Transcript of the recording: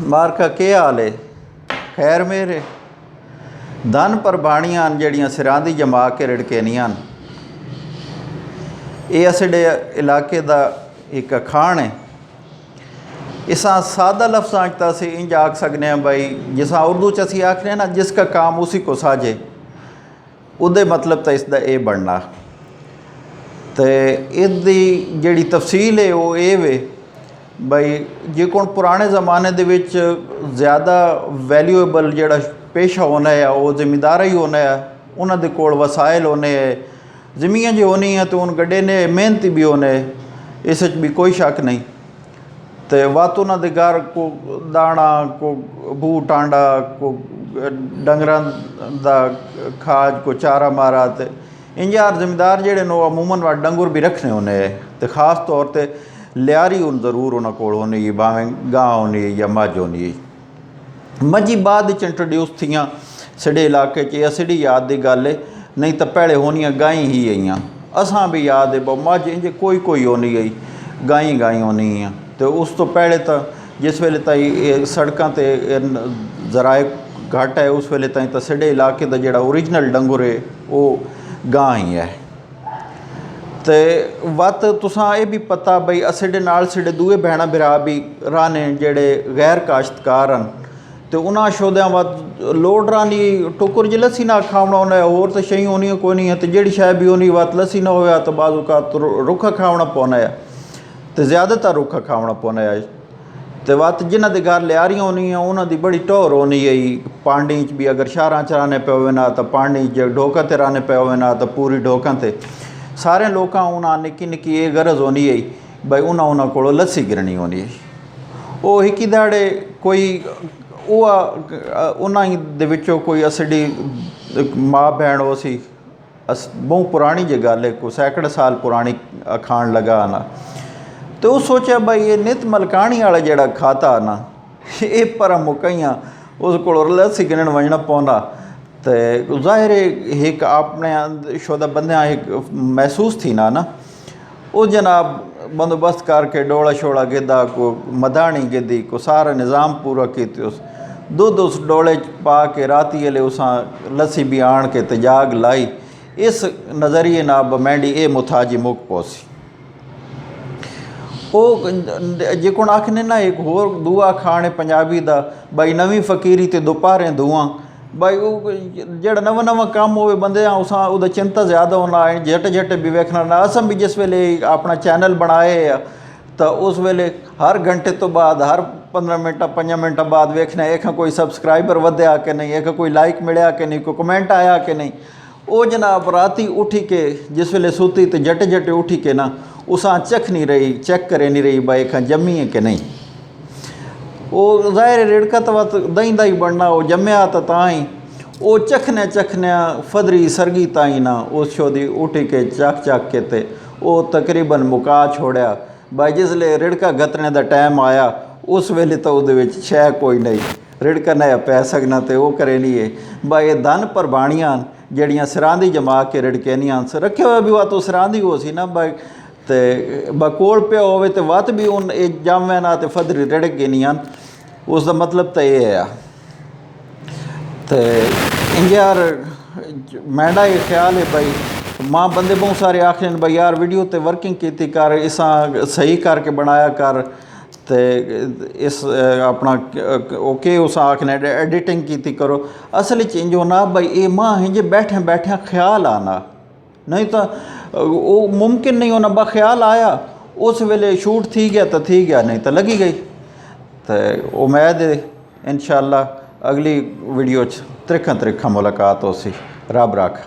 मारका के हाल है? खैर मेरे धन परबाणियां जड़ियाँ सिरां दी जमा के रिड़केनियां ये असाडे इलाके दा एक अखाण है। इसा सादा लफ्ज़ां च तां असीं इंज आख सकने हैं भाई जिसा उर्दू च असीं आखने ना जिसका काम उसी को साझे, उदे मतलब तो इसका ये बनना। तो इसदी जिहड़ी तफसील है वो ये वे भाई जे कोण पुराने ज़माने दे विच ज़्यादा वैल्यूएबल जिहड़ा पेशा होना है वो जिमीदार ही होना है, उन्हां दे कोल वसाइल होने है, ज़मीन जो होनी है तो उन गड्ढे ने मेहनती भी होने, इस भी कोई शक नहीं। तो वत उन्हां दे घर को दाना को बू टांडा को डंगरां दा खाज को चारा मारा। तो इंज यार जिमीदार जेहड़े ने अमूमन वा डंगर भी रखने होने है, तो खास तौर पर लियारी उन जरूर उन्होंने कोल होनी है, भावें गां होनी है या मझ होनी है। मझी बाद इंट्रोड्यूस थियां साडे इलाके च, असीडी याद की गल है, नहीं तो पहले होनियां गाई ही आईयां। असां भी याद है मझ इंज कोई होनी आई, गाई होनी है। तो उस तो पहले तो जिस वेले ताईं सड़कों ते जराए घट है उस वेले ताईं तो साडे इलाके का जिहड़ा ओरिजिनल डंगर है वो गां ही है। तो वत तुसां ये भी पता बई असाडे नाल साडे दूए भैन भरा भी राने जेड़े गैर काश्तकार हैं, तो उन्होंने शोद्यां वत लोड़ रानी टुकर ज लस्सी ना खावना होना, होर तो शई होनी कोई नहीं है। तो जिहड़ी शै भी होनी वत लस्सी ना होया तो बाज़ औकात रुखा खावना पौना है, तो ज़्यादातर रुखा खावना पौना है। तो वत जिन्हां दे घर लियारियां होनी उन्हां दी बड़ी टौर होनी है। पांडी च भी अगर शहरां च रहने पे होवे ना तो पांडी च, ढोकां ते रहने पे होवे ना तो पूरी ढोकां ते। सारे लोगों उन्हें निक्की निक्की ये गरज होनी है भाई उन्होंने को लस्सी गिरनी होनी है। वो हिकी दाड़े कोई उन्होंने कोई असाडी माँ भैन वो सी बहुत पुरानी जो गल है, कोई सैकड़े साल पुरानी अखाण लगा ना। तो वो सोचा भाई ये नित मलकानी वाला जोड़ा खाता ना ये पर मुकइयाँ उस को लस्सी गिरन वजना पौना। तो ज़ाहिर है एक अपने शोदा बंद एक महसूस थी ना वो जनाब बंदोबस्त करके डोला शोला गिदा को मधानी गिदी को सारा निज़ाम पूरा किते उस दूध उस डोले पा के राती वेले उस लस्सी भी आन के ते जाग लाई। इस नज़रिए ना बमैंडी ये मुथाजी मुक पौसी वो जो आखने ना एक होर दुआ खाने पंजाबी दा भाई नवी फकीरी ते दोपहरें दुआ भाई वो जो नवा काम हो बंदे उस चिंता ज़्यादा होना है, झट भी वेखना ना। असम भी जिस वेले अपना चैनल बनाए तो उस वेले हर घंटे तो बाद हर 15 मिनट 5 मिनट बाद वेखना एक कोई सबसक्राइबर वध्या कि नहीं, एक कोई लाइक मिलया कि नहीं, कोई कमेंट आया कि नहीं। वो जनाब राती उठी के जिस वेले सूती तो झट उठी के ना उसा चख नहीं रही, चेक करे नहीं रही भाई खां जमी है कि नहीं। वो ज़ाहिर रिड़का तो दही दही बनना वो जमया तो ताई वो चखने फदरी सरगी ताई ना उस शोदी उठी के चक के ते वो तकरीबन मुका छोड़िया भाई। जिसले रिड़का गतने का टाइम आया उस वेले तो वो शह कोई नहीं, रिड़का नया पै सकना तो वो करे नहीं है भाई। ये धन परबाणियां जड़ियाँ सिरांदी जमा के रिड़केनियां रखे हुए भी वह तो सिरांदी हो सी ना भाई। तो बकोल पे होवे तो वत भी उन जावे ना तो फदरी रिड़क गिनियां, उसका मतलब तो ये है। तो इंज यार मैंडा ये ख्याल है भाई माँ बंदे बहुत सारे आखने भाई यार वीडियो ते वर्किंग की कर इसा सही करके बनाया कर, तो इस अपना ओके उस आखने एडिटिंग की करो। असल इंज होना भाई ये माँ इंज बैठे ख्याल आना, नहीं तो वो मुमकिन नहीं होना बा ख्याल आया उस वेले शूट थी गया तो थी गया, नहीं तो लगी गई। तो उम्मीद है इंशाअल्लाह अगली वीडियो त्रिखा मुलाकात हो सी। रब रख।